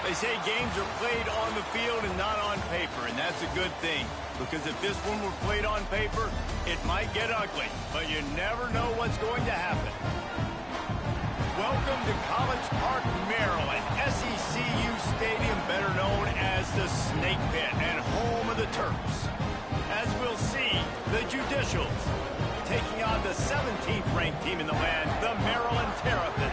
They say games are played on the field and not on paper, and that's a good thing. Because if this one were played on paper, it might get ugly. But you never know what's going to happen. Welcome to College Park, Maryland. SECU Stadium, better known as the Snake Pit and home of the Terps. As we'll see, the Judicials taking on the 17th ranked team in the land, the Maryland Terrapins.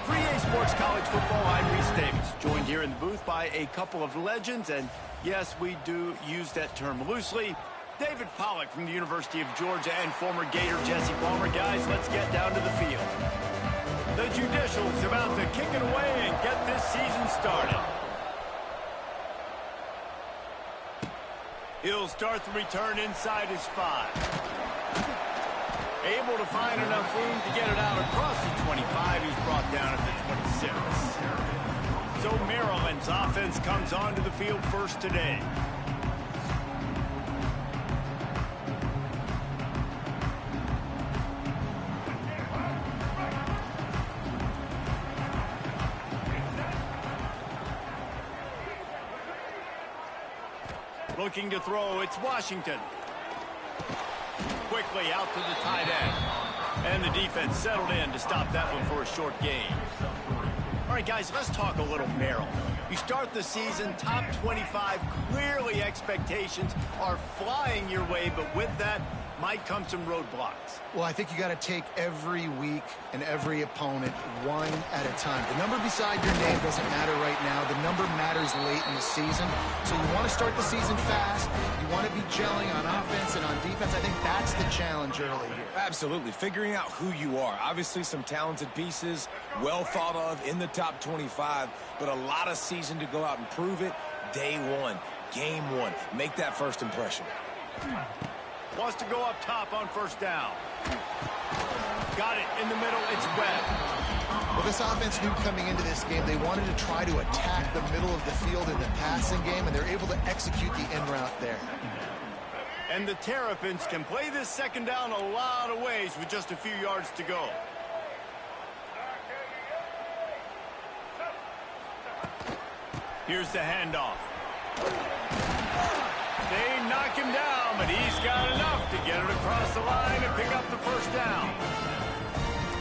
For EA Sports College Football, I'm Reese Davis, joined here in the booth by a couple of legends, and yes, we do use that term loosely. David Pollack from the University of Georgia and former Gator Jesse Palmer. Guys, let's get down to the field. The Judicials about to kick it away and get this season started. He'll start the return inside his 5. Able to find enough room to get it out across the 25. He's brought down at the 26. So Maryland's offense comes onto the field first today. Looking to throw, it's Washington. Quickly out to the tight end. And the defense settled in to stop that one for a short gain. All right, guys, let's talk a little Maryland. You start the season, top 25. Clearly expectations are flying your way, but with that might come some roadblocks. Well, I think you got to take every week and every opponent one at a time. The number beside your name doesn't matter right now. The number matters late in the season. So you want to start the season fast. You want to be gelling on offense and on defense. I think that's the challenge early here. Absolutely. Figuring out who you are. Obviously, some talented pieces, well thought of in the top 25, but a lot of season to go out and prove it. Day one, game one. Make that first impression. Wants to go up top on first down. Got it in the middle. It's Webb. Well, this offense knew coming into this game they wanted to try to attack the middle of the field in the passing game, and they're able to execute the in route there. And the Terrapins can play this second down a lot of ways with just a few yards to go. Here's the handoff. They knock him down, but he's got enough to get it across the line and pick up the first down.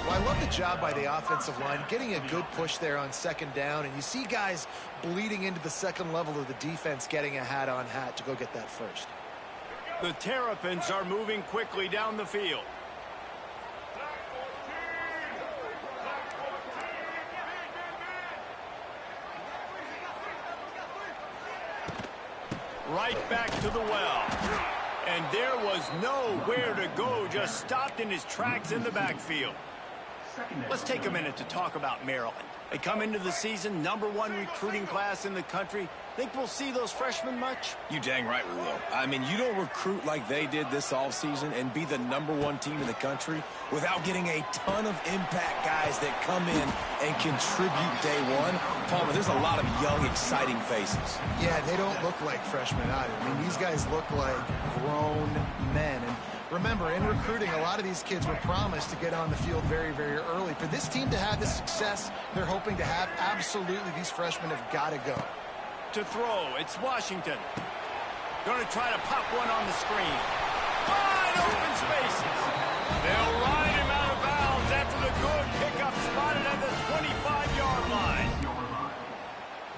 Well, I love the job by the offensive line, getting a good push there on second down, and you see guys bleeding into the second level of the defense getting a hat-on-hat to go get that first. The Terrapins are moving quickly down the field. Right back to the well. And there was nowhere to go, just stopped in his tracks in the backfield. Let's take a minute to talk about Maryland. They come into the season, #1 recruiting class in the country. Think we'll see those freshmen much? You dang right we will. I mean, you don't recruit like they did this offseason and be the #1 team in the country without getting a ton of impact guys that come in and contribute day one. Palmer, there's a lot of young, exciting faces. Yeah, they don't look like freshmen either. I mean, these guys look like grown men. And remember, in recruiting, a lot of these kids were promised to get on the field very, very early. For this team to have the success they're hoping to have, absolutely these freshmen have got to go. To throw, it's Washington. Going to try to pop one on the screen. Wide open spaces. They'll ride him out of bounds after the good pickup spotted at the 25-yard line.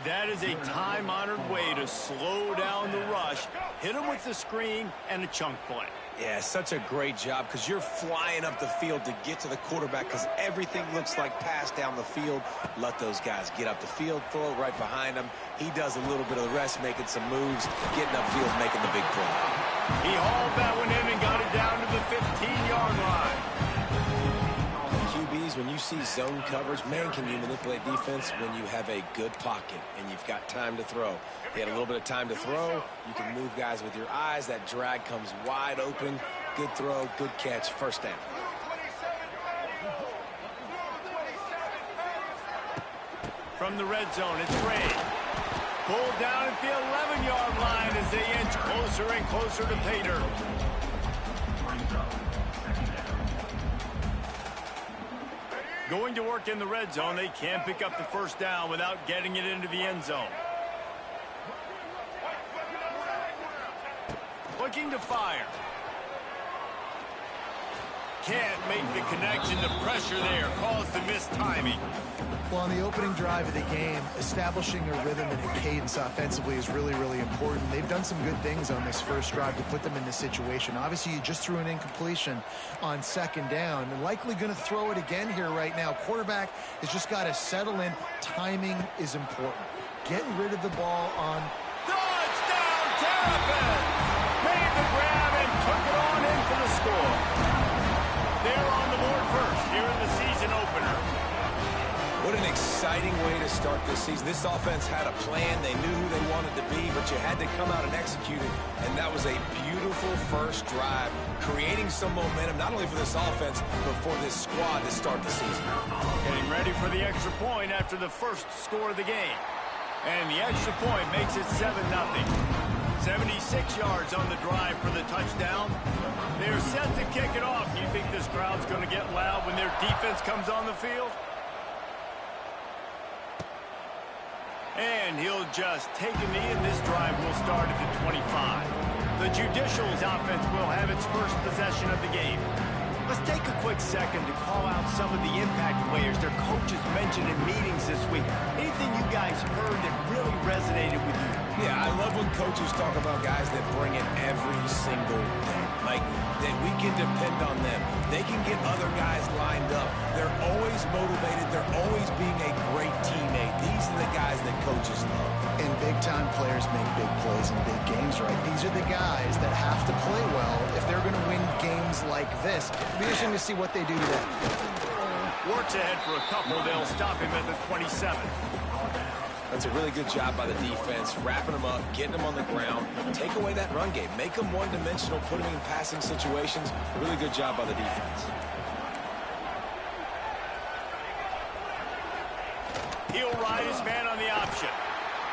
That is a time-honored way to slow down the rush, hit him with the screen, and a chunk play. Yeah, such a great job because you're flying up the field to get to the quarterback because everything looks like pass down the field. Let those guys get up the field, throw it right behind him. He does a little bit of the rest, making some moves, getting upfield, making the big play. He hauled that one in and got it down to the 15-yard line. QBs, when you see zone coverage, man, can you manipulate defense when you have a good pocket and you've got time to throw. He had a little bit of time to throw. You can move guys with your eyes. That drag comes wide open. Good throw, good catch, first down. From the red zone, it's Ray. Pulled down at the 11-yard line as they inch closer and closer to pay dirt. Going to work in the red zone, they can't pick up the first down without getting it into the end zone. Looking to fire. Can't make the connection. The pressure there caused the missed timing. Well, on the opening drive of the game, establishing a rhythm and a cadence offensively is really, really important. They've done some good things on this first drive to put them in this situation. Obviously, you just threw an incompletion on second down, and likely going to throw it again here right now. Quarterback has just got to settle in. Timing is important. Getting rid of the ball on... Touchdown, Terrapins! Made the grab and took it on in for the score. They're on the board first here in the season opener. What an exciting way to start this season. This offense had a plan. They knew who they wanted to be, but you had to come out and execute it. And that was a beautiful first drive, creating some momentum, not only for this offense, but for this squad to start the season. Getting ready for the extra point after the first score of the game. And the extra point makes it 7-0. 76 yards on the drive for the touchdown. They're set to kick it off. Do you think this crowd's going to get loud when their defense comes on the field? And he'll just take a knee, and this drive will start at the 25. The Judicials offense will have its first possession of the game. Let's take a quick second to call out some of the impact players their coaches mentioned in meetings this week. Anything you guys heard that really resonated with you? Yeah, I love when coaches talk about guys that bring it every single day. Like, that we can depend on them. They can get other guys lined up. They're always motivated. They're always being a great teammate. These are the guys that coaches love. And big-time players make big plays in big games, right? These are the guys that have to play well if they're going to win games like this. It'll be interesting to see what they do today. Works ahead for a couple. They'll stop him at the 27. That's a really good job by the defense, wrapping them up, getting them on the ground, take away that run game, make them one-dimensional, put them in passing situations. Really good job by the defense. He'll ride his man on the option.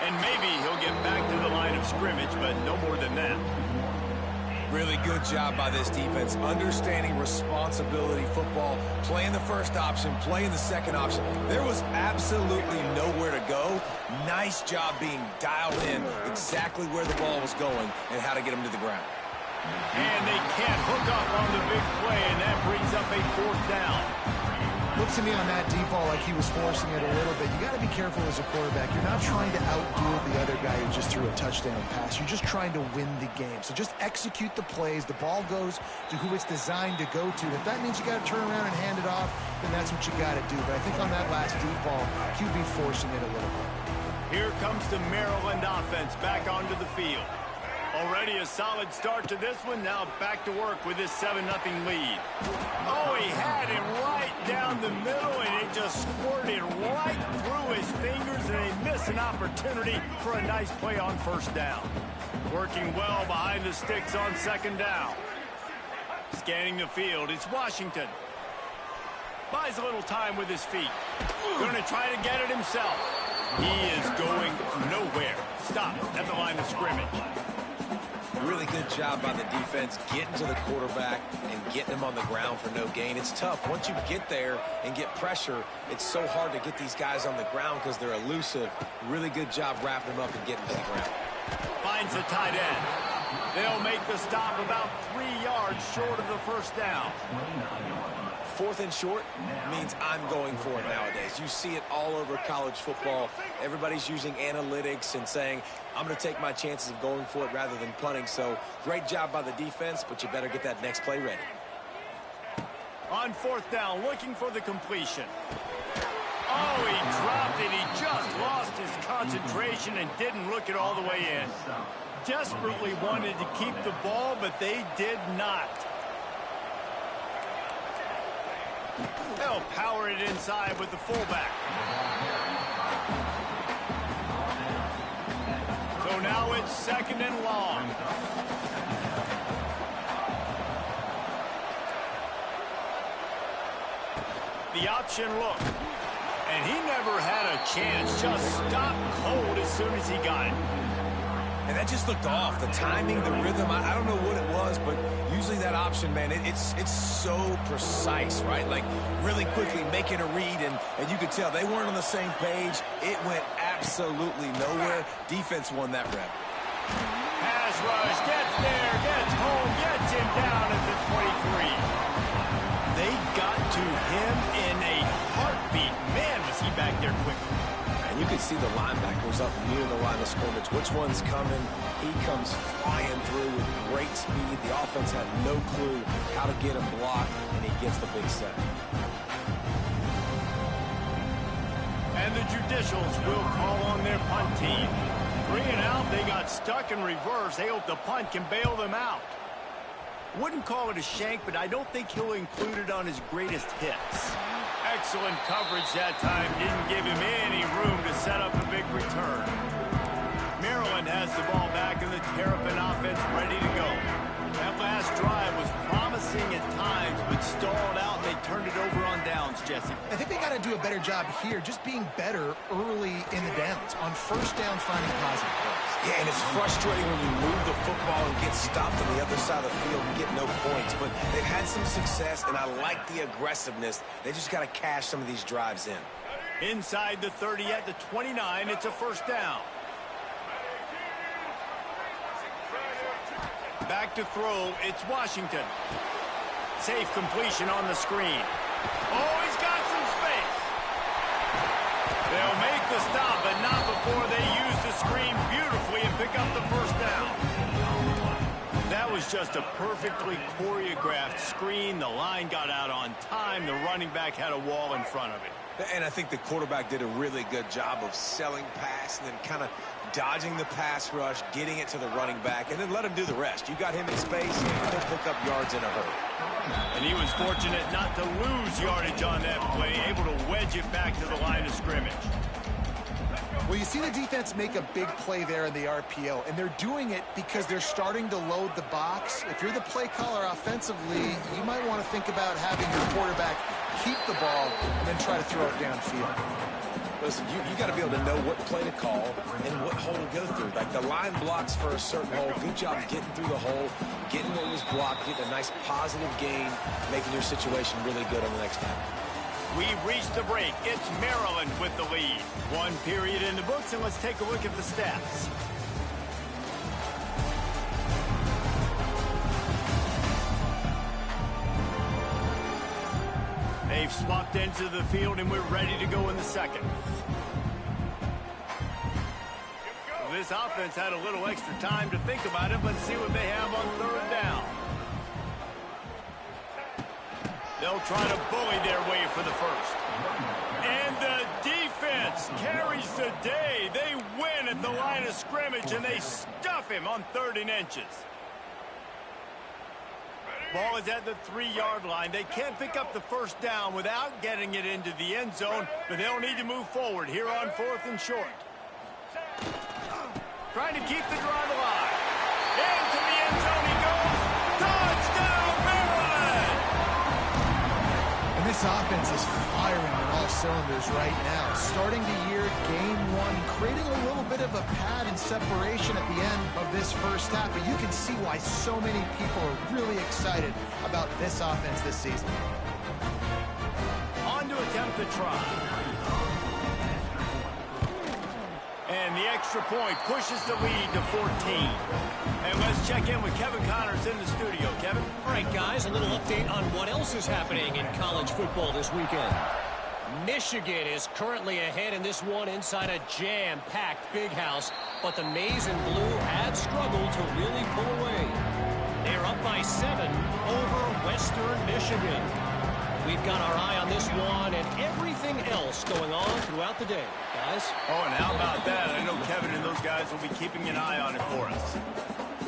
And maybe he'll get back to the line of scrimmage, but no more than that. Really good job by this defense, understanding responsibility football, playing the first option, playing the second option. There was absolutely nowhere to go. Nice job being dialed in exactly where the ball was going and how to get them to the ground. And they can't hook up on the big play, and that brings up a fourth down. Looks to me on that deep ball like he was forcing it a little bit. You got to be careful as a quarterback. You're not trying to outdo the other guy who just threw a touchdown pass. You're just trying to win the game. So just execute the plays. The ball goes to who it's designed to go to. If that means you got to turn around and hand it off, then that's what you got to do. But I think on that last deep ball, QB forcing it a little bit. Here comes the Maryland offense back onto the field. Already a solid start to this one. Now back to work with this 7-0 lead. Oh, he had it right down the middle, and it just squirted right through his fingers, and they miss an opportunity for a nice play on first down. Working well behind the sticks on second down. Scanning the field, it's Washington. Buys a little time with his feet. Going to try to get it himself. He is going nowhere. Stop at the line of scrimmage. Really good job by the defense getting to the quarterback and getting him on the ground for no gain. It's tough. Once you get there and get pressure, it's so hard to get these guys on the ground because they're elusive. Really good job wrapping them up and getting to the ground. Finds a tight end. They'll make the stop about 3 yards short of the first down. 4th and short means I'm going for it nowadays. You see it all over college football. Everybody's using analytics and saying, I'm going to take my chances of going for it rather than punting. So great job by the defense, but you better get that next play ready. On 4th down, looking for the completion. Oh, he dropped it. He just lost his concentration and didn't look it all the way in. Desperately wanted to keep the ball, but they did not. They'll power it inside with the fullback. So now it's 2nd and long. The option look. And he never had a chance. Just stopped cold as soon as he got it. And that just looked off. The timing, the rhythm, I don't know what it was, but usually that option, man, it's so precise, right? Like really quickly making a read, and you could tell they weren't on the same page. It went absolutely nowhere. Defense won that rep. Pass rush, gets there, gets home, gets him down at the 23. They got to him in a heartbeat. Man, was he back there quickly. And you can see the linebackers up near the line of scrimmage. Which one's coming? He comes flying through with great speed. The offense had no clue how to get him blocked, and he gets the big sack. And the Judicials will call on their punt team. 3 and out, they got stuck in reverse. They hope the punt can bail them out. Wouldn't call it a shank, but I don't think he'll include it on his greatest hits. Excellent coverage that time. Didn't give him any room to set up a big return. Maryland has the ball back and the Terrapin offense ready to go. That last drive was promising at times, but stalled out, and they turned it over on downs, Jesse. I think they got to do a better job here, just being better early in the downs, on first down finding positive plays. Yeah, and it's frustrating when you move the football and get stopped on the other side of the field and get no points, but they've had some success, and I like the aggressiveness. They just got to cash some of these drives in. Inside the 30 at the 29, it's a first down. Back to throw, it's Washington. Safe completion on the screen. Oh, he's got some space. They'll make the stop, but not before they use the screen beautifully and pick up the first down. That was just a perfectly choreographed screen. The line got out on time. The running back had a wall in front of it. And I think the quarterback did a really good job of selling pass and then kind of dodging the pass rush, getting it to the running back, and then let him do the rest. You got him in space, he'll pick up yards in a hurry. And he was fortunate not to lose yardage on that play, able to wedge it back to the line of scrimmage. Well, you see the defense make a big play there in the RPO, and they're doing it because they're starting to load the box. If you're the play caller offensively, you might want to think about having your quarterback keep the ball and then try to throw it downfield. Listen, you got to be able to know what play to call and what hole to go through. Like the line blocks for a certain hole. Good job getting through the hole, getting what was blocked, getting a nice positive gain, making your situation really good on the next time. We've reached the break. It's Maryland with the lead. 1 period in the books, and let's take a look at the stats. They've smucked into the field, and we're ready to go in the second. This offense had a little extra time to think about it. Let's see what they have on 3rd down. They'll try to bully their way for the first. And the defense carries the day. They win at the line of scrimmage, and they stuff him on 3rd and inches. Ball is at the 3-yard line. They can't pick up the first down without getting it into the end zone, but they'll need to move forward here on 4th and short. Trying to keep the drive alive. Into the end zone he goes. Touchdown, Maryland! And this offense is firing on all cylinders right now. Starting the year, game 1, creating a little bit of a pad and separation at the end of this first half. But you can see why so many people are really excited about this offense this season. On to attempt the try. And the extra point pushes the lead to 14. And let's check in with Kevin Connors in the studio. Kevin? All right, guys, a little update on what else is happening in college football this weekend. Michigan is currently ahead in this one inside a jam-packed Big House, but the Maize and Blue have struggled to really pull away. They're up by 7 over Western Michigan. We've got our eye on this one and everything else going on throughout the day, guys. Oh, and how about that? I know Kevin and those guys will be keeping an eye on it for us.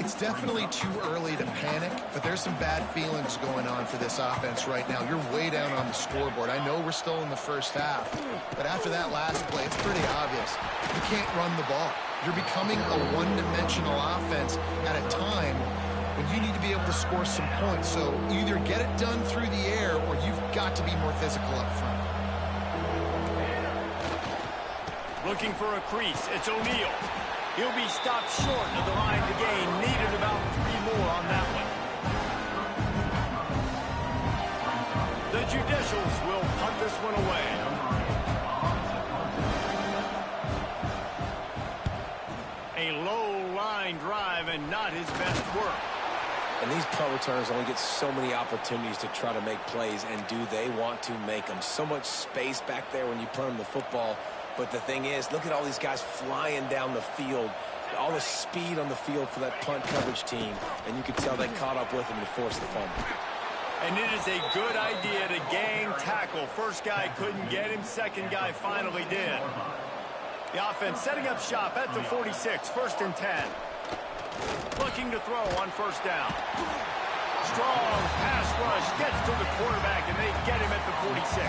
It's definitely too early to panic, but there's some bad feelings going on for this offense right now. You're way down on the scoreboard. I know we're still in the first half, but after that last play, it's pretty obvious. You can't run the ball. You're becoming a one-dimensional offense at a time when you need to be able to score some points. So either get it done through the air or you've got to be more physical up front. Looking for a crease. It's O'Neal. He'll be stopped short of the line to gain. Needed about 3 more on that one. The Judicials will punt this one away. A low line drive and not his best work. And these punt returners only get so many opportunities to try to make plays, and do they want to make them? So much space back there when you punt them the football. But the thing is, look at all these guys flying down the field. All the speed on the field for that punt coverage team. And you could tell they caught up with him to force the fumble. And it is a good idea to gang tackle. First guy couldn't get him. Second guy finally did. The offense setting up shop at the 46. 1st and 10. Looking to throw on 1st down. Strong pass rush gets to the quarterback, and they get him at the 46.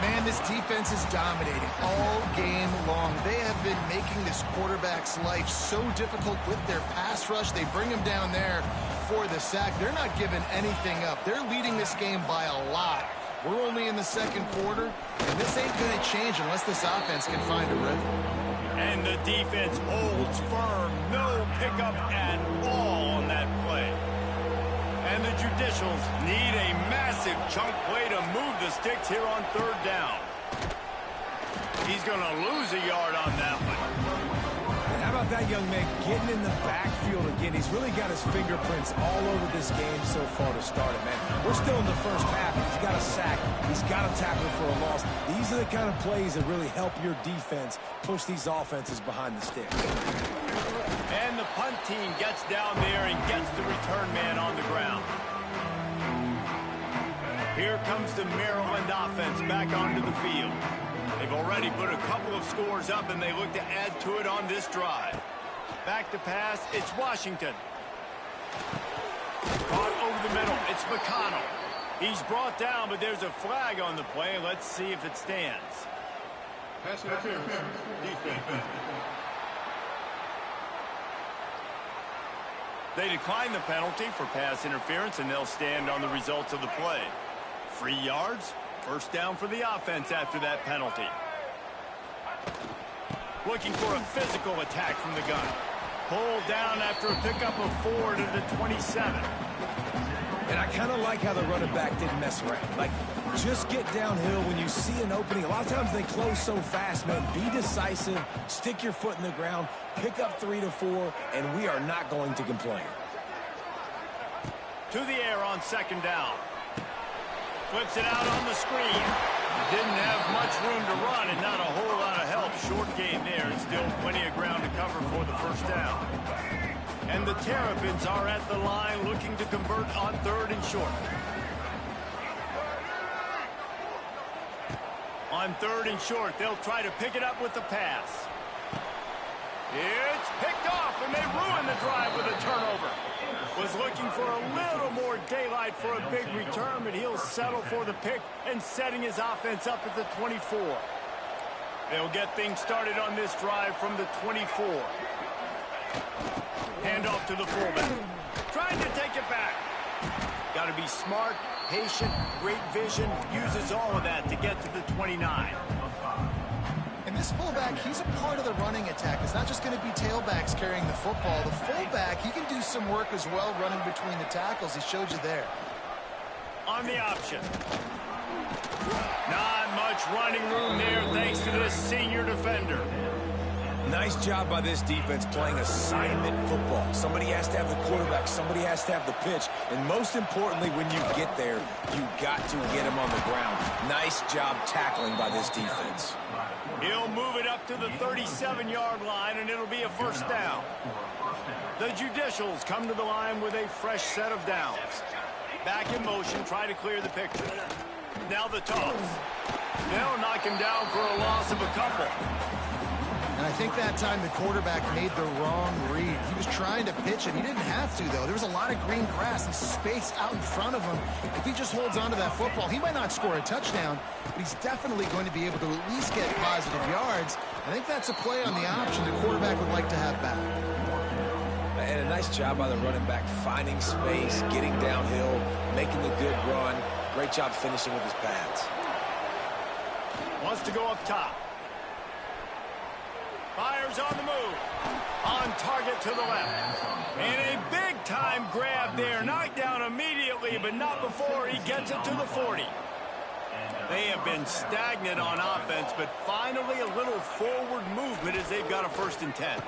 Man, this defense is dominating all game long. They have been making this quarterback's life so difficult with their pass rush. They bring him down there for the sack. They're not giving anything up. They're leading this game by a lot. We're only in the 2nd quarter, and this ain't going to change unless this offense can find a rhythm. And the defense holds firm. No pickup at all on that play. And the Judicials need a massive chunk play to move the sticks here on 3rd down. He's going to lose a yard on that one. And how about that young man getting in the backfield again? He's really got his fingerprints all over this game so far to start it, man. We're still in the 1st half. He's got a sack. He's got a tackle for a loss. These are the kind of plays that really help your defense push these offenses behind the sticks. And the punt team gets down there and gets the return man on the ground. Here comes the Maryland offense back onto the field. They've already put a couple of scores up, and they look to add to it on this drive. Back to pass, it's Washington. Caught over the middle, it's McConnell. He's brought down, but there's a flag on the play. Let's see if it stands. Pass interference, defense. They decline the penalty for pass interference, and they'll stand on the results of the play. 3 yards, 1st down for the offense after that penalty. Looking for a physical attack from the gun. Pulled down after a pickup of 4 to the 27. And I kind of like how the running back didn't mess around. Like, just get downhill when you see an opening. A lot of times they close so fast, man. Be decisive, stick your foot in the ground, pick up 3 to 4, and we are not going to complain. To the air on 2nd down. Flips it out on the screen. Didn't have much room to run and not a whole lot of help. Short gain there, and still plenty of ground to cover for the 1st down. And the Terrapins are at the line looking to convert on 3rd and short. On 3rd and short, they'll try to pick it up with the pass. It's picked off, and they ruin the drive with a turnover. Was looking for a little more daylight for a big return, but he'll settle for the pick and setting his offense up at the 24. They'll get things started on this drive from the 24. Hand off to the fullback. Trying to take it back. Got to be smart, patient, great vision. Uses all of that to get to the 29. And this fullback, he's a part of the running attack. It's not just going to be tailbacks carrying the football. The fullback, he can do some work as well running between the tackles. He showed you there. On the option. Not much running room there thanks to this senior defender. Nice job by this defense playing assignment football. Somebody has to have the quarterback. Somebody has to have the pitch. And most importantly, when you get there, you got to get him on the ground. Nice job tackling by this defense. He'll move it up to the 37-yard line, and it'll be a 1st down. The Judicials come to the line with a fresh set of downs. Back in motion, try to clear the picture. Now the toss. They'll knock him down for a loss of a couple. And I think that time the quarterback made the wrong read. He was trying to pitch it. He didn't have to, though. There was a lot of green grass and space out in front of him. If he just holds on to that football, he might not score a touchdown, but he's definitely going to be able to at least get positive yards. I think that's a play on the option the quarterback would like to have back. And a nice job by the running back, finding space, getting downhill, making the good run. Great job finishing with his pads. Wants to go up top. Fires on the move. On target to the left. And a big-time grab there. Knocked down immediately, but not before he gets it to the 40. They have been stagnant on offense, but finally a little forward movement as they've got a 1st and 10.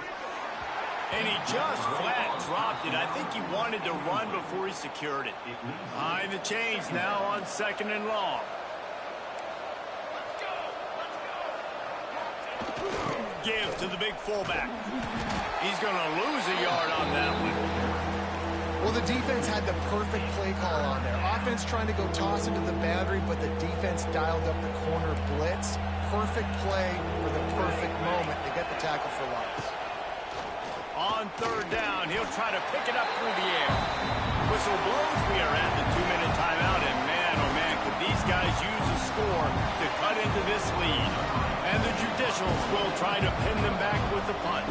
And he just flat dropped it. I think he wanted to run before he secured it. Behind the chains now on 2nd and long. Give to the big fullback. He's going to lose a yard on that one. Well, the defense had the perfect play call on there. Offense trying to go toss into the boundary, but the defense dialed up the corner blitz. Perfect play for the perfect moment to get the tackle for loss. On 3rd down, he'll try to pick it up through the air. Whistle blows. We are at the 2-minute timeout, and man, oh man, could these guys use a score to cut into this lead. And the Judicials will try to pin them back with the punt.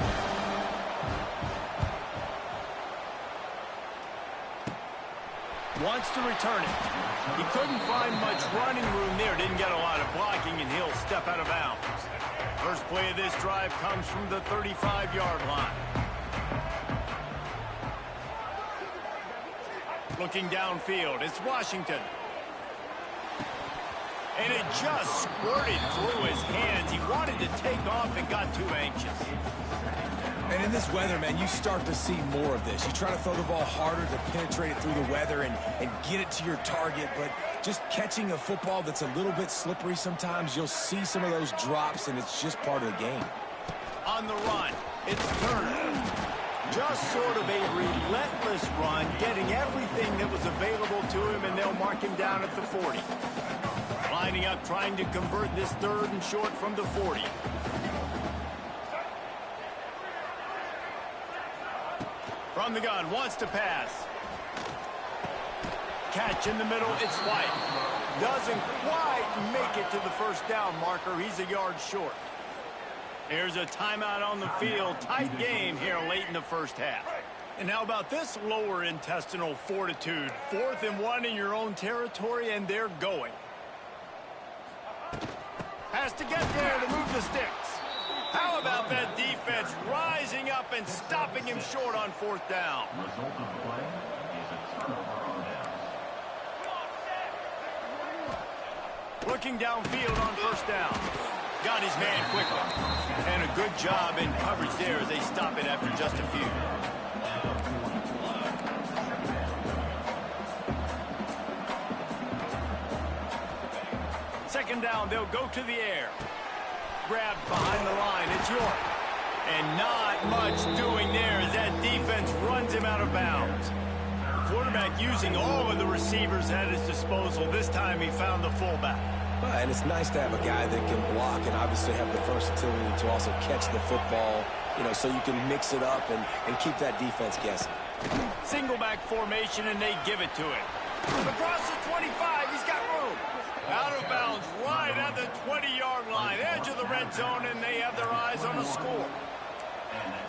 Wants to return it. He couldn't find much running room there. Didn't get a lot of blocking, and he'll step out of bounds. First play of this drive comes from the 35-yard line. Looking downfield, it's Washington. And it just squirted through his hands. He wanted to take off and got too anxious. And in this weather, man, you start to see more of this. You try to throw the ball harder to penetrate it through the weather and get it to your target, but just catching a football that's a little bit slippery sometimes, you'll see some of those drops, and it's just part of the game. On the run, it's Turner. Just sort of a relentless run, getting everything that was available to him, and they'll mark him down at the 40. Lining up, trying to convert this 3rd and short from the 40. From the gun, wants to pass. Catch in the middle, it's White. Doesn't quite make it to the 1st down marker. He's a yard short. Here's a timeout on the field. Tight game here late in the 1st half. And how about this lower intestinal fortitude? 4th and 1 in your own territory, and they're going. Has to get there to move the sticks. How about that defense rising up and stopping him short on 4th down? Looking downfield on 1st down. Got his man quickly. And a good job in coverage there as they stop it after just a few. Second down, they'll go to the air. Grabbed behind the line, it's York. And not much doing there as that defense runs him out of bounds. The quarterback using all of the receivers at his disposal. This time he found the fullback. And it's nice to have a guy that can block and obviously have the versatility to also catch the football, you know, so you can mix it up and keep that defense guessing. Single back formation, and they give it to him. Across the 25, he's got room. Out of bounds right at the 20-yard line, edge of the red zone, and they have their eyes on a score.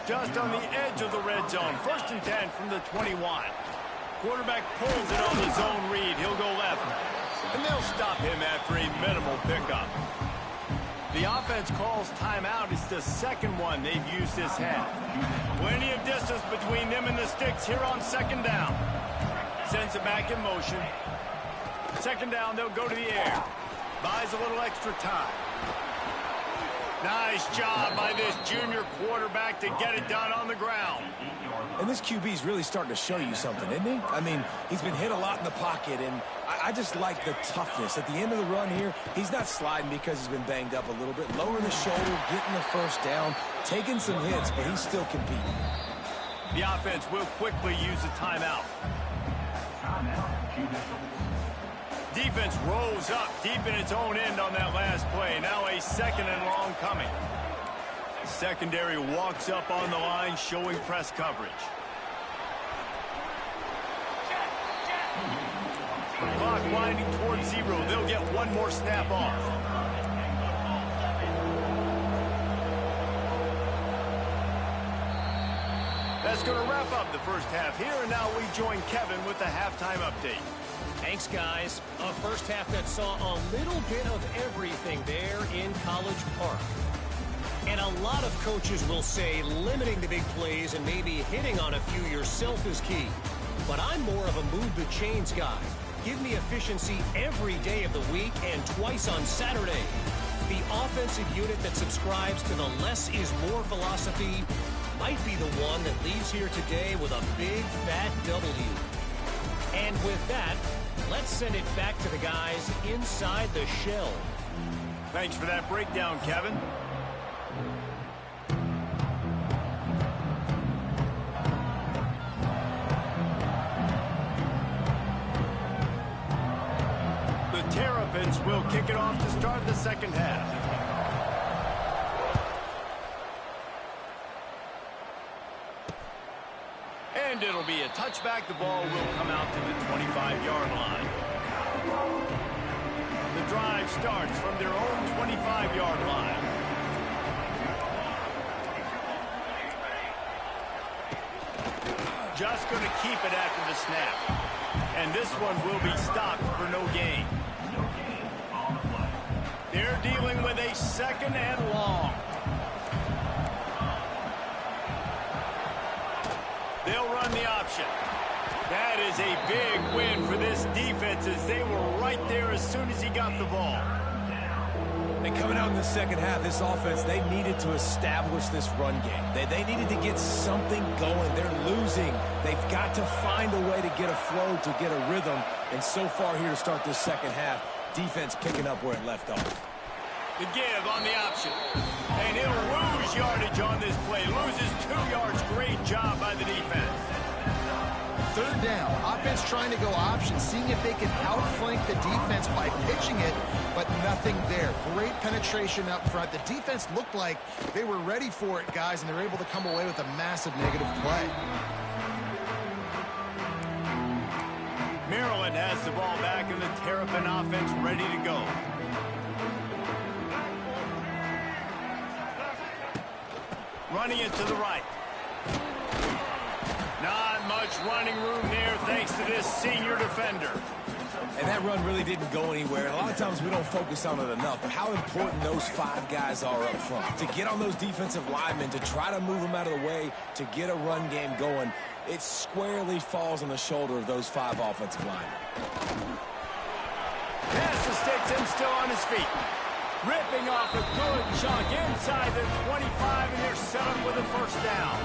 Just on the edge of the red zone, 1st and 10 from the 21. Quarterback pulls it on the zone read. He'll go left. And they'll stop him after a minimal pickup. The offense calls timeout. It's the 2nd one they've used this half. Plenty of distance between them and the sticks here on 2nd down. Sends it back in motion. 2nd down, they'll go to the air. Buys a little extra time. Nice job by this junior quarterback to get it done on the ground. And this QB's really starting to show you something, isn't he? I mean, he's been hit a lot in the pocket, and I just like the toughness. At the end of the run here, he's not sliding because he's been banged up a little bit. Lowering the shoulder, getting the 1st down, taking some hits, but he's still competing. The offense will quickly use a timeout. Defense rolls up deep in its own end on that last play. Now a 2nd and long coming. Secondary walks up on the line, showing press coverage. Clock winding towards 0. They'll get one more snap off. That's going to wrap up the 1st half here, and now we join Kevin with the halftime update. Thanks, guys. A 1st half that saw a little bit of everything there in College Park. And a lot of coaches will say limiting the big plays and maybe hitting on a few yourself is key. But I'm more of a move the chains guy. Give me efficiency every day of the week and twice on Saturday. The offensive unit that subscribes to the less is more philosophy might be the one that leaves here today with a big fat W. And with that, let's send it back to the guys inside the shell. Thanks for that breakdown, Kevin. The Terrapins will kick it off to start the second half. And it'll be a touchback. The ball will come out to the 25-yard line. The drive starts from their own 25-yard line. Just going to keep it after the snap. And this one will be stopped for no gain. They're dealing with a second and long. They'll run the option. That is a big win for this defense as they were right there as soon as he got the ball. And coming out in the second half, this offense, they needed to establish this run game. They needed to get something going. They're losing. They've got to find a way to get a flow, to get a rhythm. And so far here to start this second half, defense picking up where it left off. The give on the option. And he'll lose yardage on this play. Loses 2 yards. Great job by the defense. Third down. Offense trying to go option, seeing if they can outflank the defense by pitching it, but nothing there. Great penetration up front. The defense looked like they were ready for it, guys, and they're able to come away with a massive negative play. Maryland has the ball back, and the Terrapin offense ready to go. Running it to the right. Not much running room there thanks to this senior defender. And that run really didn't go anywhere. And a lot of times we don't focus on it enough, but how important those 5 guys are up front. To get on those defensive linemen, to try to move them out of the way, to get a run game going, it squarely falls on the shoulder of those 5 offensive linemen. Pass escapes him, still on his feet. Ripping off a good chunk inside the 25, and they're set up with a first down.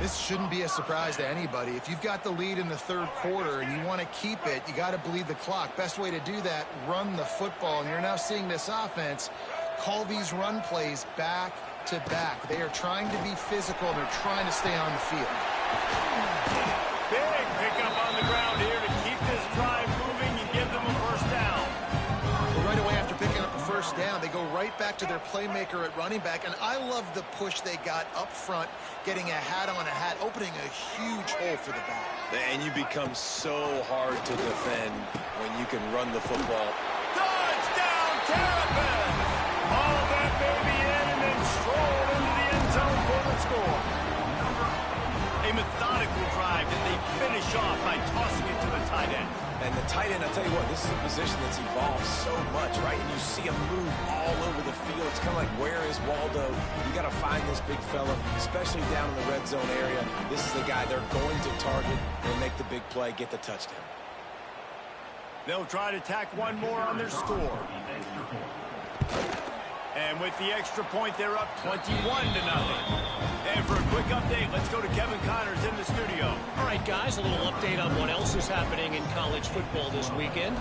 This shouldn't be a surprise to anybody. If you've got the lead in the third quarter and you want to keep it, you got to bleed the clock. Best way to do that, run the football. And you're now seeing this offense call these run plays back to back. They are trying to be physical, and they're trying to stay on the field. Big pickup on the ground here to keep this drive moving and give them a first down. Well, right away after picking up a first down, they go right back to their playmaker at running back. And I love the push they got up front, getting a hat on a hat, opening a huge hole for the back. And you become so hard to defend when you can run the football. Touchdown, Terrapins! All that baby in and then stroll into the end zone for the score. A methodical drive that they finish off by tossing it to the tight end. And the tight end, I'll tell you what, this is a position that's evolved so much, right? And you see him move all over the field. It's kind of like, where is Waldo? You got to find this big fella, especially down in the red zone area. This is the guy they're going to target and make the big play, get the touchdown. They'll try to tack one more on their score. And with the extra point, they're up 21-0. And for a quick update, let's go to Kevin Connors in the studio. All right, guys, a little update on what else is happening in college football this weekend.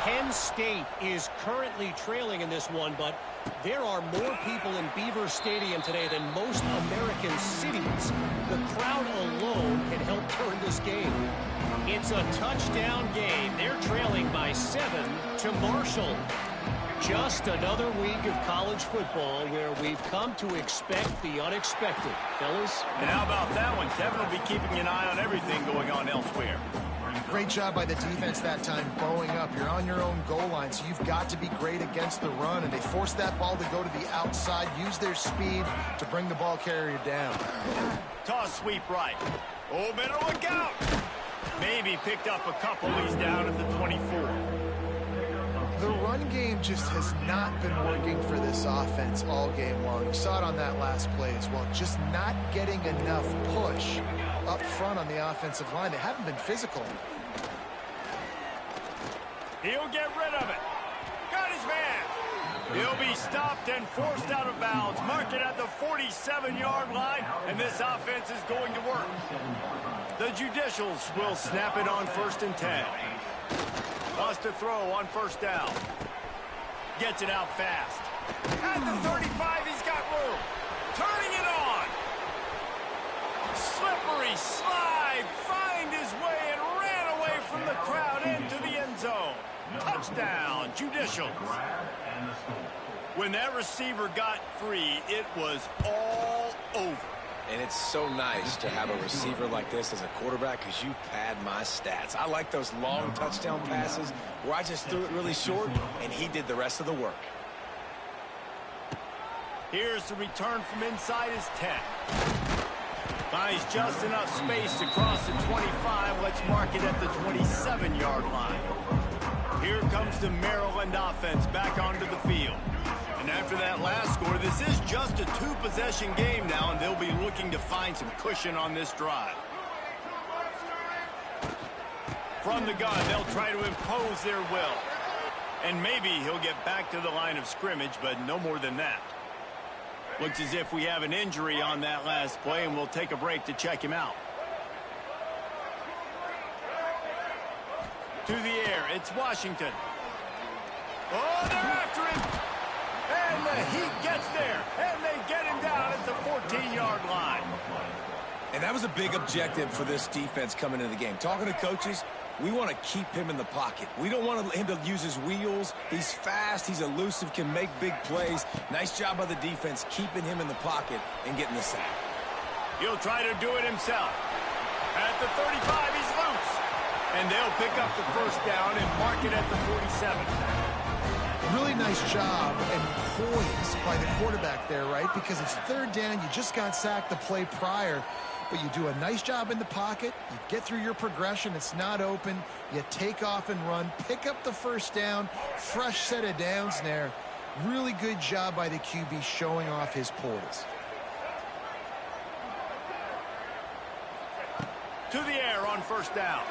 Penn State is currently trailing in this one, but there are more people in Beaver Stadium today than most American cities. The crowd alone can help turn this game. It's a touchdown game. They're trailing by 7 to Marshall. Just another week of college football where we've come to expect the unexpected. Fellas? And how about that one? Kevin will be keeping an eye on everything going on elsewhere. Great job by the defense that time, bowing up. You're on your own goal line, so you've got to be great against the run. And they forced that ball to go to the outside, use their speed to bring the ball carrier down. Toss sweep right. Oh, better look out. Maybe picked up a couple. He's down at the 24. The run game just has not been working for this offense all game long. You saw it on that last play as well. Just not getting enough push up front on the offensive line. They haven't been physical. He'll get rid of it. Got his man. He'll be stopped and forced out of bounds. Mark it at the 47-yard line, and this offense is going to work. The Judicials will snap it on 1st and 10. Lost to throw on 1st down. Gets it out fast. At the 35, he's got room. Turning it on. Slippery slide. Find his way and ran away from the crowd into the end zone. Touchdown, Judicials. When that receiver got free, it was all over. And it's so nice to have a receiver like this as a quarterback because you pad my stats. I like those long touchdown passes where I just threw it really short and he did the rest of the work. Here's the return from inside his 10. Finds just enough space to cross the 25. Let's mark it at the 27-yard line. Here comes the Maryland offense back onto the field. And after that last score, this is just a 2-possession game now, and they'll be looking to find some cushion on this drive. From the gun, they'll try to impose their will. And maybe he'll get back to the line of scrimmage, but no more than that. Looks as if we have an injury on that last play, and we'll take a break to check him out. To the air, it's Washington. Oh, they're after him. And the Heat gets there, and they get him down at the 14-yard line. And that was a big objective for this defense coming into the game. Talking to coaches, we want to keep him in the pocket. We don't want him to use his wheels. He's fast, he's elusive, can make big plays. Nice job by the defense keeping him in the pocket and getting the sack. He'll try to do it himself. At the 35, he's loose. And they'll pick up the 1st down and mark it at the 47. Really nice job and poise by the quarterback there, right? Because it's 3rd down. You just got sacked the play prior, but you do a nice job in the pocket. You get through your progression. It's not open. You take off and run, pick up the 1st down, fresh set of downs there. Really good job by the QB showing off his poise. To the air on 1st down.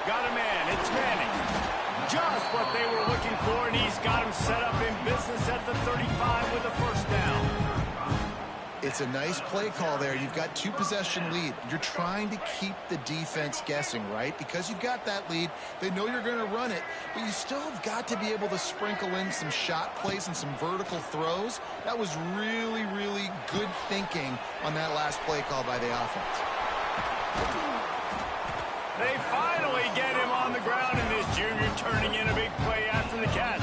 Got a man. It's Manning. Just what they were looking for, and he's got him set up in business at the 35 with a 1st down. It's a nice play call there. You've got 2-possession lead. You're trying to keep the defense guessing, right? Because you've got that lead, they know you're going to run it, but you still have got to be able to sprinkle in some shot plays and some vertical throws. That was really, really good thinking on that last play call by the offense. They finally get him on the ground, and this junior turning in a big play after the catch.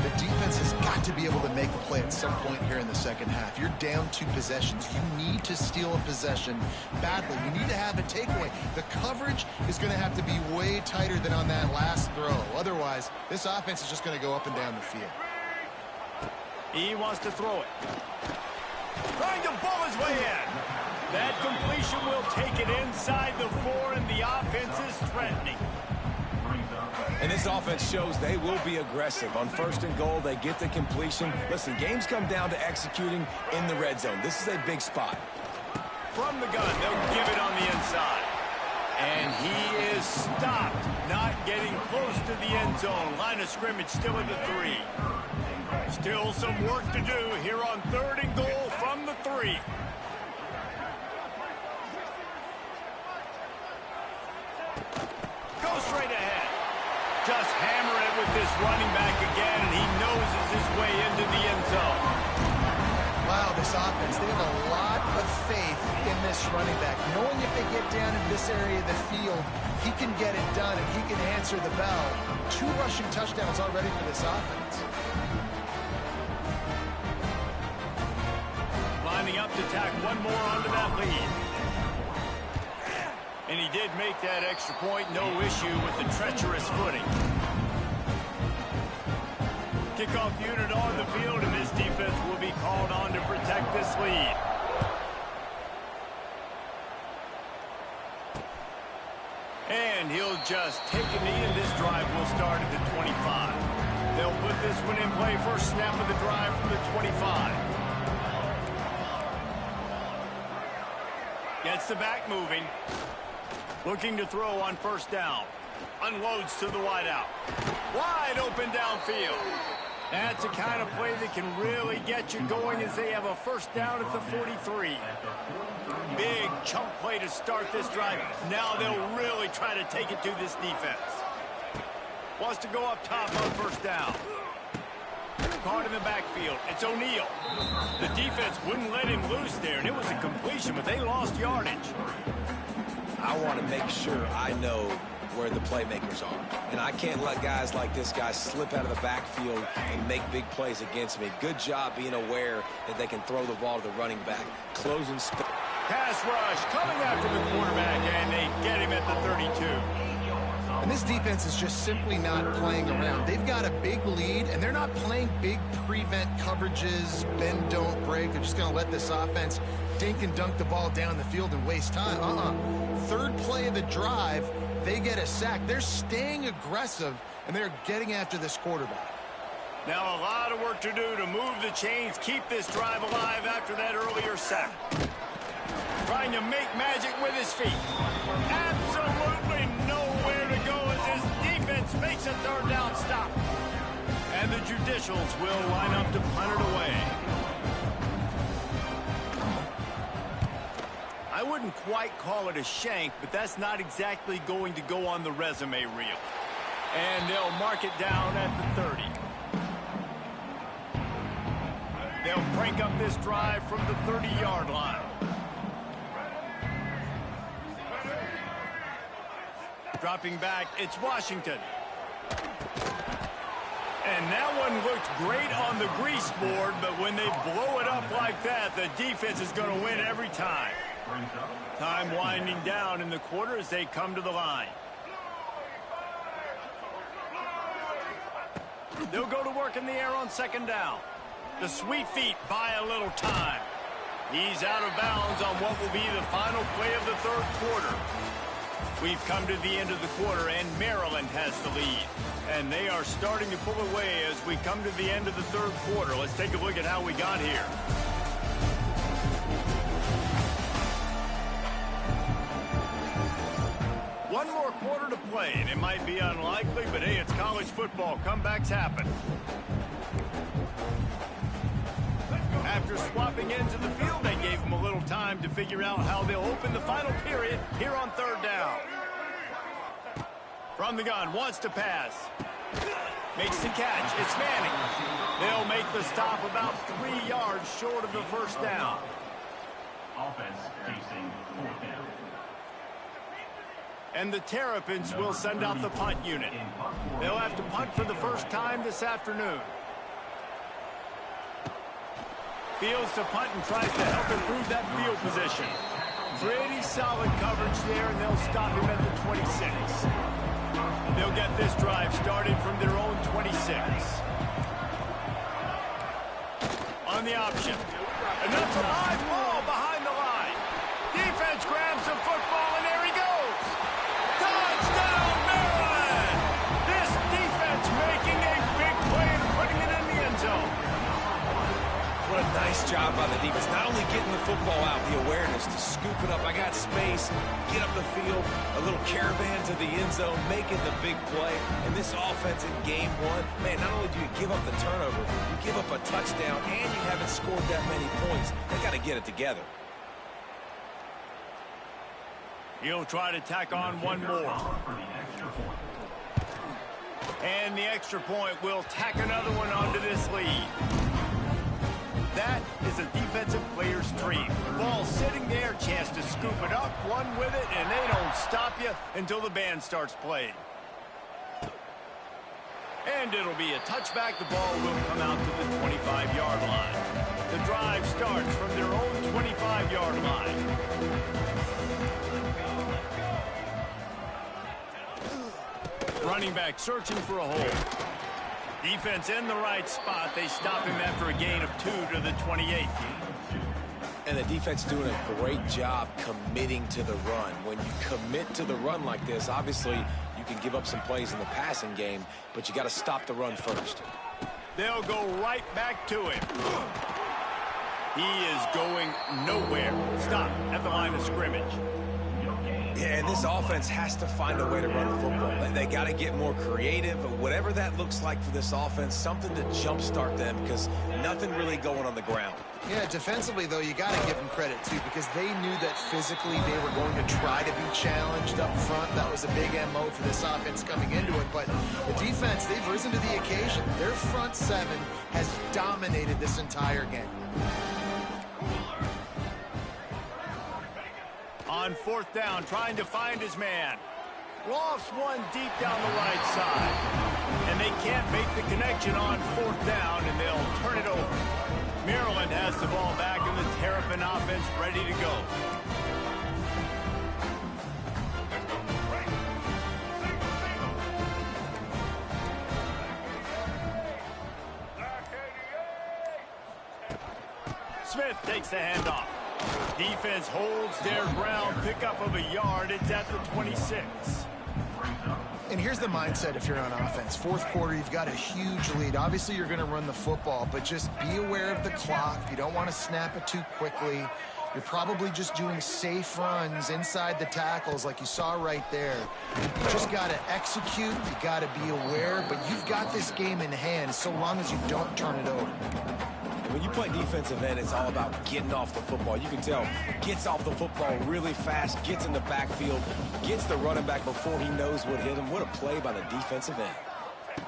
The defense has got to be able to make a play at some point here in the 2nd half. You're down 2 possessions. You need to steal a possession badly. You need to have a takeaway. The coverage is going to have to be way tighter than on that last throw. Otherwise, this offense is just going to go up and down the field. He wants to throw it. Trying to bull his way in. That completion will take it inside the 4, and the offense is threatening. And this offense shows they will be aggressive. On 1st and goal, they get the completion. Listen, games come down to executing in the red zone. This is a big spot. From the gun, they'll give it on the inside. And he is stopped, not getting close to the end zone. Line of scrimmage still at the 3. Still some work to do here on 3rd and goal from the 3. Go straight ahead. Just hammer it with this running back again, and he noses his way into the end zone. Wow, this offense, they have a lot of faith in this running back. Knowing if they get down in this area of the field, he can get it done and he can answer the bell. 2 rushing touchdowns already for this offense. Lining up to tack one more onto that lead. And he did make that extra point, no issue with the treacherous footing. Kickoff unit on the field, and this defense will be called on to protect this lead. And And he'll just take a knee, and this drive will start at the 25. They'll put this one in play. First snap of the drive from the 25. Gets the back moving. Looking to throw on first down. Unloads to the wideout. Wide open downfield. That's the kind of play that can really get you going as they have a first down at the 43. Big chunk play to start this drive. Now they'll really try to take it to this defense. Wants to go up top on first down. Caught in the backfield. It's O'Neal. The defense wouldn't let him loose there, and it was a completion, but they lost yardage. I want to make sure I know where the playmakers are. And I can't let guys like this guy slip out of the backfield and make big plays against me. Good job being aware that they can throw the ball to the running back. Closing space. Pass rush coming after the quarterback, and they get him at the 32. And this defense is just simply not playing around. They've got a big lead, and they're not playing big prevent coverages, bend, don't break. They're just going to let this offense dink and dunk the ball down the field and waste time. Third play of the drive, they get a sack. They're staying aggressive, and they're getting after this quarterback. Now a lot of work to do to move the chains, keep this drive alive after that earlier sack. Trying to make magic with his feet. Absolutely nowhere to go as his defense makes a third down stop. And the Judicials will line up to punt it away. I wouldn't quite call it a shank, but that's not exactly going to go on the resume reel. And they'll mark it down at the 30. They'll crank up this drive from the 30-yard line. Dropping back, it's Washington. And that one looked great on the grease board, but when they blow it up like that, the defense is going to win every time. Time winding down in the quarter as they come to the line. They'll go to work in the air on second down. The sweet feet buy a little time. He's out of bounds on what will be the final play of the third quarter. We've come to the end of the quarter, and Maryland has the lead. And they are starting to pull away as we come to the end of the third quarter. Let's take a look at how we got here. One more quarter to play, and it might be unlikely, but hey, it's college football. Comebacks happen. After swapping ends of the field, they gave them a little time to figure out how they'll open the final period here on third down. From the gun, wants to pass. Makes the catch. It's Manning. They'll make the stop about 3 yards short of the first down. Offense facing fourth down. And the Terrapins will send out the punt unit. They'll have to punt for the first time this afternoon. Fields to punt and tries to help improve that field position. Pretty solid coverage there, and they'll stop him at the 26. They'll get this drive started from their own 26. On the option. And that's a live ball behind the line. Defense grabs the football, and there he goes. Touchdown, Maryland! This defense making a big play and putting it in the end zone. What a nice job by the defense. Not only getting the football out, the awareness to scoop it up. I got space, get up the field, a little caravan to the end zone, making the big play. And this offense in game one, man, not only do you give up the turnover, you give up a touchdown, and you haven't scored that many points. They got to get it together. He'll try to tack on one more. And the extra point will tack another one onto this lead. That is a defensive player's dream. Ball sitting there, chance to scoop it up, one with it, and they don't stop you until the band starts playing. And it'll be a touchback. The ball will come out to the 25-yard line. The drive starts from their own 25-yard line. Running back searching for a hole. Defense in the right spot. They stop him after a gain of 2 to the 28. And the defense doing a great job committing to the run. When you commit to the run like this, obviously you can give up some plays in the passing game, but you got to stop the run first. They'll go right back to him. He is going nowhere. Stop at the line of scrimmage. Yeah, and this offense has to find a way to run the football. They got to get more creative, whatever that looks like for this offense, something to jumpstart them because nothing really going on the ground. Yeah, defensively, though, you got to give them credit, too, because they knew that physically they were going to try to be challenged up front. That was a big MO for this offense coming into it. But the defense, they've risen to the occasion. Their front seven has dominated this entire game. On fourth down, trying to find his man. Lofts one deep down the right side. And they can't make the connection on fourth down, and they'll turn it over. Maryland has the ball back, and the Terrapin offense ready to go. Smith takes the handoff. Defense holds their ground, pickup of a yard. It's at the 26. And here's the mindset if you're on offense. Fourth quarter, you've got a huge lead. Obviously, you're going to run the football, but just be aware of the clock. You don't want to snap it too quickly. You're probably just doing safe runs inside the tackles like you saw right there. You just got to execute. You got to be aware, but you've got this game in hand so long as you don't turn it over. When you play defensive end, it's all about getting off the football. You can tell, gets off the football really fast, gets in the backfield, gets the running back before he knows what hit him. What a play by the defensive end.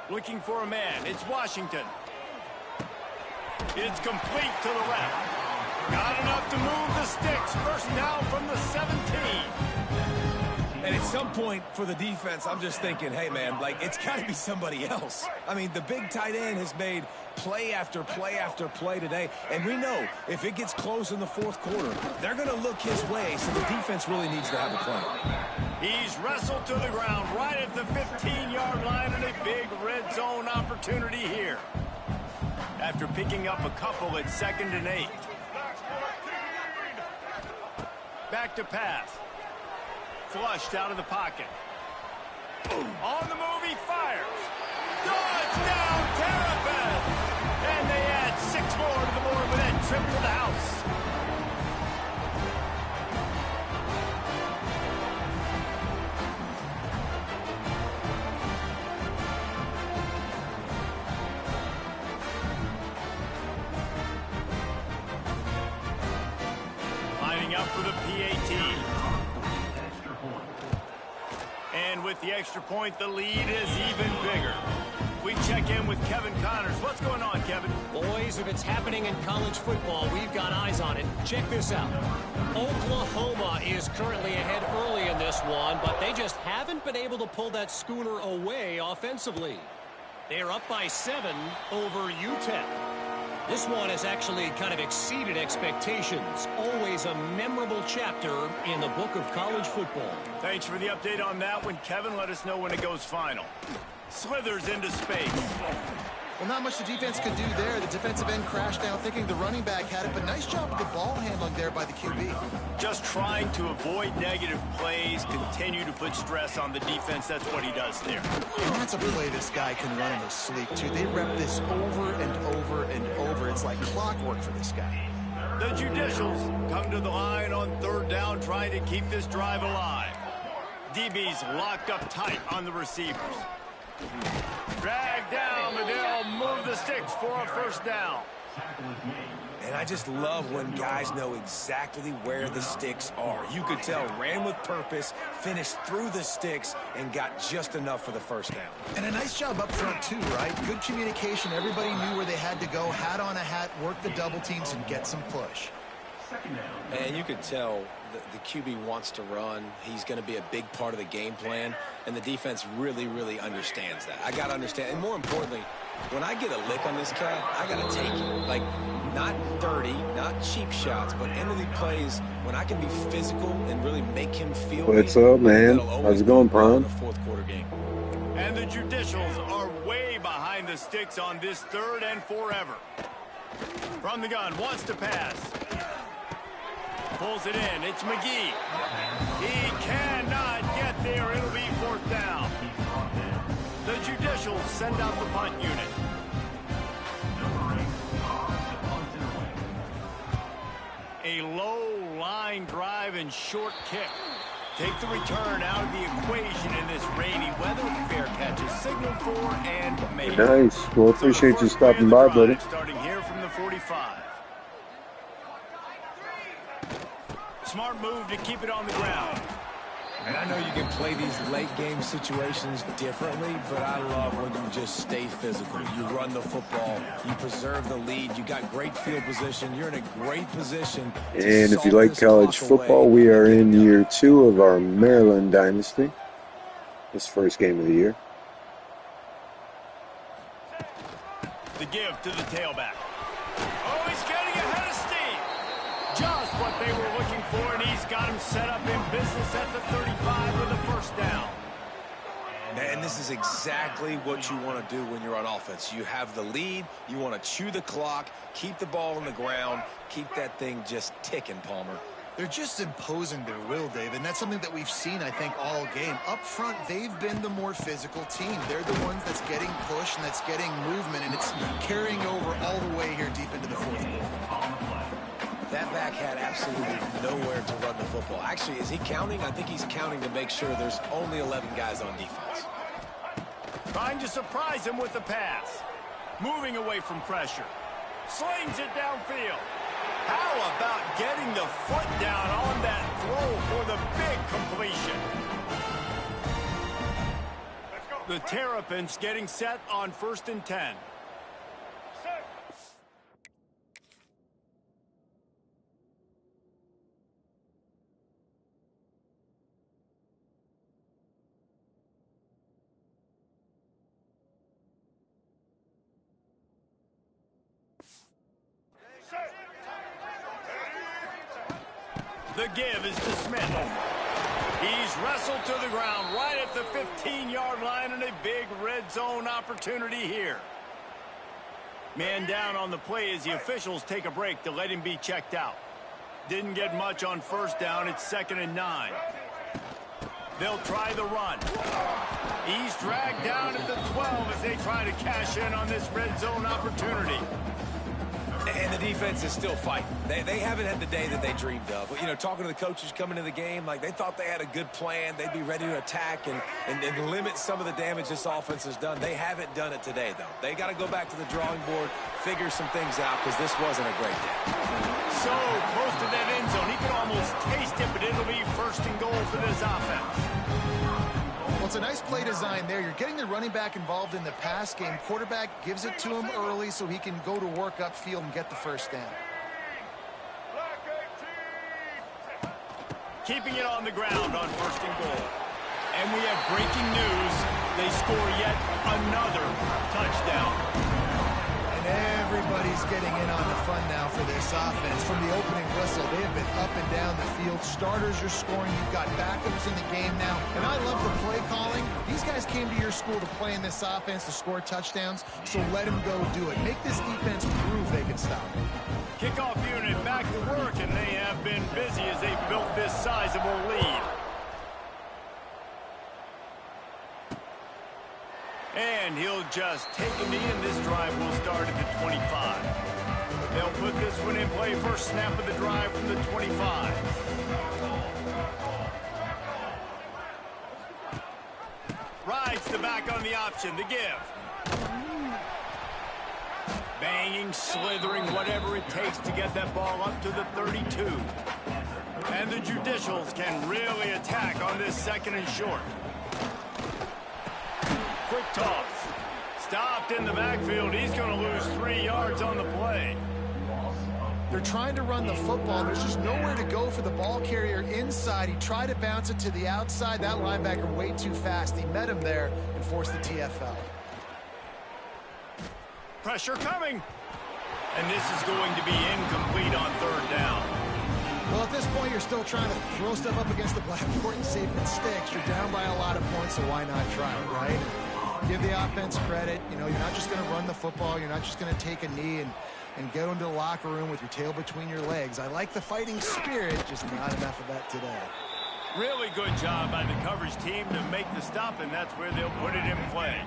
Looking for a man. It's Washington. It's complete to the left. Got enough to move the sticks. First down from the 17. And at some point for the defense, I'm just thinking, hey, man, like, it's got to be somebody else. I mean, the big tight end has made play after play after play today. And we know if it gets close in the fourth quarter, they're going to look his way. So the defense really needs to have a play. He's wrestled to the ground right at the 15-yard line, and a big red zone opportunity here. After picking up a couple at 2nd and 8. Back to pass. Flushed out of the pocket. On the move, he fires. Touchdown, Terrapin! And they add 6 more to the board with that trip to the house. Lining up for the PAT. And with the extra point, the lead is even bigger. We check in with Kevin Connors. What's going on, Kevin? Boys, if it's happening in college football, we've got eyes on it. Check this out. Oklahoma is currently ahead early in this one, but they just haven't been able to pull that schooner away offensively. They're up by 7 over UTEP. This one has actually kind of exceeded expectations. Always a memorable chapter in the book of college football. Thanks for the update on that one, Kevin. Let us know when it goes final. Slithers into space. Well, not much the defense could do there. The defensive end crashed down thinking the running back had it, but nice job with the ball handling there by the QB. Just trying to avoid negative plays, continue to put stress on the defense. That's what he does there. And that's a play this guy can run in his sleep, too. They rep this over and over and over. It's like clockwork for this guy. The Judicials come to the line on 3rd down, trying to keep this drive alive. DB's locked up tight on the receivers. Drag down, but they'll move the sticks for a first down. And I just love when guys know exactly where the sticks are. You could tell, ran with purpose, finished through the sticks, and got just enough for the first down. And a nice job up front, too, right? Good communication. Everybody knew where they had to go. Hat on a hat, work the double teams, and get some push. And you could tell the QB wants to run. He's going to be a big part of the game plan, and the defense really, really understands that. I got to understand, and more importantly, when I get a lick on this cat, I got to take it. Like, not dirty, not cheap shots, but end of the plays when I can be physical and really make him feel. What's up, man? How's it going, Prom? Fourth quarter game. And the Judicials are way behind the sticks on this 3rd and forever. From the gun, wants to pass. Pulls it in. It's McGee. He cannot get there. It'll be fourth down. The Judicials send out the punt unit. A low line drive and short kick. Take the return out of the equation in this rainy weather. Fair catch is signaled for and made. Nice. Well, appreciate you stopping by, buddy. Starting here from the 45. Smart move to keep it on the ground. And I know you can play these late game situations differently, but I love when you just stay physical. You run the football, you preserve the lead, you got great field position, you're in a great position. And if you like college football, we are in year 2 of our Maryland Dynasty. This first game of the year. The give to the tailback. Oh, he's getting ahead of steam. Just what they were looking for, and he's got him set up in business at the 35 with a first down. And this is exactly what you want to do when you're on offense. You have the lead, you want to chew the clock, keep the ball on the ground, keep that thing just ticking, Palmer. They're just imposing their will, Dave, and that's something that we've seen, I think, all game. Up front, they've been the more physical team. They're the ones that's getting pushed and that's getting movement, and it's carrying over all the way here deep into the fourth quarter. That back had absolutely nowhere to run the football. Actually, is he counting? I think he's counting to make sure there's only 11 guys on defense. Trying to surprise him with the pass. Moving away from pressure. Slings it downfield. How about getting the foot down on that throw for the big completion? The Terrapins getting set on 1st and 10. The give is to Smith. He's wrestled to the ground right at the 15-yard line, and a big red zone opportunity here. Man down on the play as the officials take a break to let him be checked out. Didn't get much on first down. It's 2nd and 9. They'll try the run. He's dragged down at the 12 as they try to cash in on this red zone opportunity. And the defense is still fighting. They haven't had the day that they dreamed of. But, you know, talking to the coaches coming into the game, like they thought they had a good plan. They'd be ready to attack and limit some of the damage this offense has done. They haven't done it today, though. They got to go back to the drawing board, figure some things out, because this wasn't a great day. So close to that end zone. He can almost taste it, but it'll be 1st and goal for this offense. Well, it's a nice play design there. You're getting the running back involved in the pass game. Quarterback gives it to him early so he can go to work upfield and get the first down. Keeping it on the ground on 1st and goal. And we have breaking news. They score yet another touchdown. And everybody's getting in on the fun now for this offense. From the opening whistle, they have been up and down the field. Starters are scoring. You've got backups in the game now. And I love the play calling. These guys came to your school to play in this offense to score touchdowns, so let them go do it. Make this defense prove they can stop it. Kickoff unit back to work, and they have been busy as they built this sizable lead. And he'll just take a knee, and this drive will start at the 25. They'll put this one in play. First snap of the drive from the 25. Rides the back on the option. The give. Banging, slithering, whatever it takes to get that ball up to the 32. And the Judicials can really attack on this 2nd and short. Quick toss. Stopped in the backfield. He's going to lose 3 yards on the play. They're trying to run the football. There's just nowhere to go for the ball carrier inside. He tried to bounce it to the outside. That linebacker way too fast. He met him there and forced the TFL. Pressure coming. And this is going to be incomplete on 3rd down. Well, at this point, you're still trying to throw stuff up against the blackboard and see if it sticks. You're down by a lot of points, so why not try it, right? Give the offense credit. You know, you're not just going to run the football. You're not just going to take a knee and and go into the locker room with your tail between your legs. I like the fighting spirit, just not enough of that today. Really good job by the coverage team to make the stop, and that's where they'll put it in play.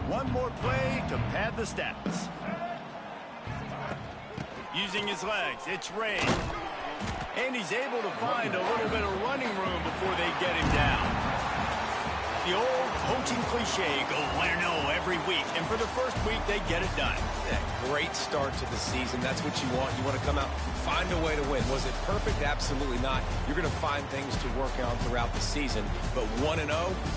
One more play to pad the stats. Using his legs, it's Ray. And he's able to find a little bit of running room before they get him down. The old coaching cliche, go win-0 every week. And for the first week, they get it done. Yeah, great start to the season. That's what you want. You want to come out, find a way to win. Was it perfect? Absolutely not. You're going to find things to work on throughout the season. But 1-0,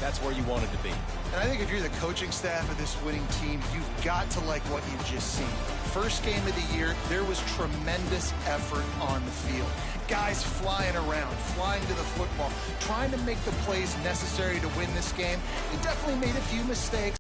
that's where you wanted to be. And I think if you're the coaching staff of this winning team, you've got to like what you've just seen. First game of the year, there was tremendous effort on the field. Guys flying around, flying to the football, trying to make the plays necessary to win this game. They definitely made a few mistakes.